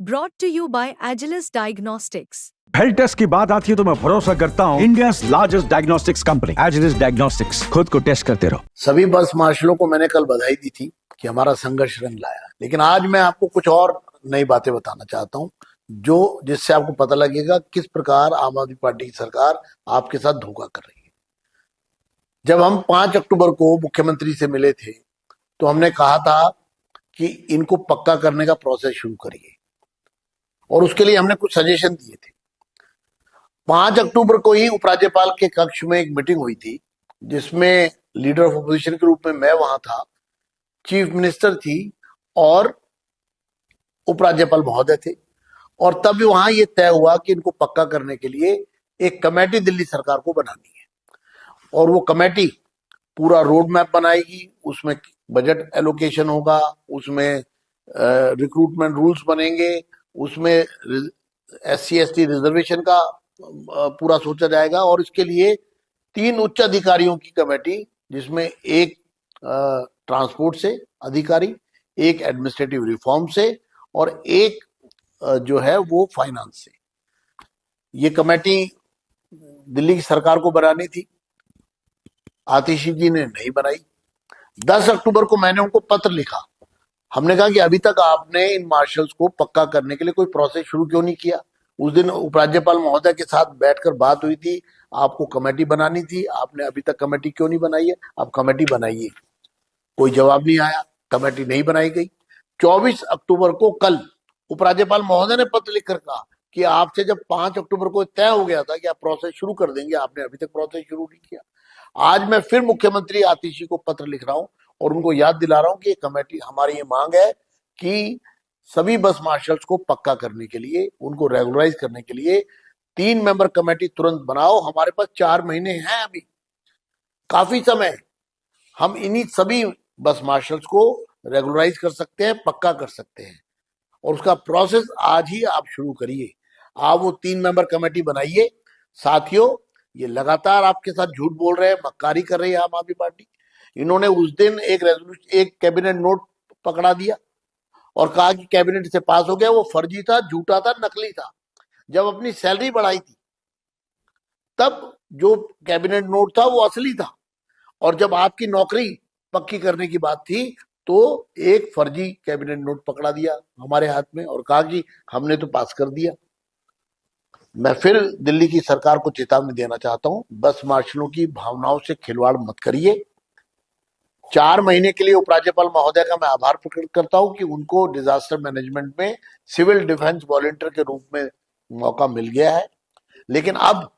brought to you by Agilus Diagnostics. Health test की बात आती है तो मैं भरोसा करता हूँ India largest diagnostics company Agilus Diagnostics. खुद को टेस्ट करते रहो। सभी बस मार्शलों को मैंने कल बधाई दी थी कि हमारा संघर्ष रंग लाया, लेकिन आज मैं आपको कुछ और नई बातें बताना चाहता हूँ जो जिससे आपको पता लगेगा किस प्रकार आम आदमी पार्टी की सरकार आपके साथ धोखा कर रही है। जब हम 5 अक्टूबर को मुख्यमंत्री से मिले थे तो हमने कहा था कि इनको पक्का करने का प्रोसेस शुरू करिए और उसके लिए हमने कुछ सजेशन दिए थे। 5 अक्टूबर को ही उपराज्यपाल के कक्ष में एक मीटिंग हुई थी जिसमें लीडर ऑफ अपोजिशन के रूप में मैं वहां था, चीफ मिनिस्टर थी और उपराज्यपाल महोदय थे, और तब वहां ये तय हुआ कि इनको पक्का करने के लिए एक कमेटी दिल्ली सरकार को बनानी है और वो कमेटी पूरा रोड मैप बनाएगी, उसमें बजट एलोकेशन होगा, उसमें रिक्रूटमेंट रूल्स बनेंगे, उसमें SC/ST रिजर्वेशन का पूरा सोचा जाएगा और इसके लिए 3 उच्च अधिकारियों की कमेटी, जिसमें एक ट्रांसपोर्ट से अधिकारी, एक एडमिनिस्ट्रेटिव रिफॉर्म से और एक जो है वो फाइनेंस से। ये कमेटी दिल्ली की सरकार को बनानी थी, आतिशी जी ने नहीं बनाई। 10 अक्टूबर को मैंने उनको पत्र लिखा, हमने कहा कि अभी तक आपने इन मार्शल्स को पक्का करने के लिए कोई प्रोसेस शुरू क्यों नहीं किया। उस दिन उपराज्यपाल महोदय के साथ बैठकर बात हुई थी, आपको कमेटी बनानी थी, आपने अभी तक कमेटी क्यों नहीं बनाई है, अब कमेटी बनाइए। कोई जवाब नहीं आया, कमेटी नहीं बनाई गई। 24 अक्टूबर को कल उपराज्यपाल महोदय ने पत्र लिखकर कहा कि आपसे जब 5 अक्टूबर को तय हो गया था कि आप प्रोसेस शुरू कर देंगे, आपने अभी तक प्रोसेस शुरू नहीं किया। आज मैं फिर मुख्यमंत्री आतिशी को पत्र लिख रहा हूं और उनको याद दिला रहा हूं कि कमेटी, हमारी ये मांग है कि सभी बस मार्शल्स को पक्का करने के लिए, उनको रेगुलराइज करने के लिए 3 मेंबर कमेटी तुरंत बनाओ। हमारे पास 4 महीने हैं, अभी काफी समय, हम इन्हीं सभी बस मार्शल्स को रेगुलराइज कर सकते हैं, पक्का कर सकते हैं और उसका प्रोसेस आज ही आप शुरू करिए। आप वो 3 मेंबर कमेटी बनाइए। साथियों, ये लगातार आपके साथ झूठ बोल रहे हैं, मक्कारी कर रही है आम आदमी पार्टी। इन्होंने उस दिन एक कैबिनेट नोट पकड़ा दिया और कहा कि कैबिनेट से पास हो गया, वो फर्जी था, झूठा था, नकली था। जब अपनी सैलरी बढ़ाई थी तब जो कैबिनेट नोट था वो असली था, और जब आपकी नौकरी पक्की करने की बात थी तो एक फर्जी कैबिनेट नोट पकड़ा दिया हमारे हाथ में और कहा कि हमने तो पास कर दिया। मैं फिर दिल्ली की सरकार को चेतावनी देना चाहता हूं, बस मार्शलों की भावनाओं से खिलवाड़ मत करिए। 4 महीने के लिए उपराज्यपाल महोदय का मैं आभार प्रकट करता हूं कि उनको डिजास्टर मैनेजमेंट में सिविल डिफेंस वॉलंटियर के रूप में मौका मिल गया है, लेकिन अब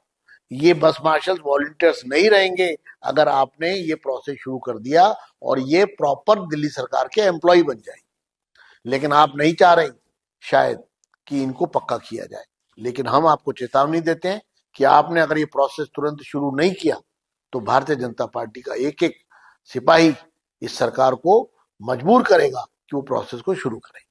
ये बस मार्शल्स वॉलंटियर्स नहीं रहेंगे अगर आपने ये प्रोसेस शुरू कर दिया और ये प्रॉपर दिल्ली सरकार के एम्प्लॉय बन जाए। लेकिन आप नहीं चाह रहे शायद कि इनको पक्का किया जाए, लेकिन हम आपको चेतावनी देते हैं कि आपने अगर ये प्रोसेस तुरंत शुरू नहीं किया तो भारतीय जनता पार्टी का एक एक सिपाही इस सरकार को मजबूर करेगा कि वो प्रोसेस को शुरू करे।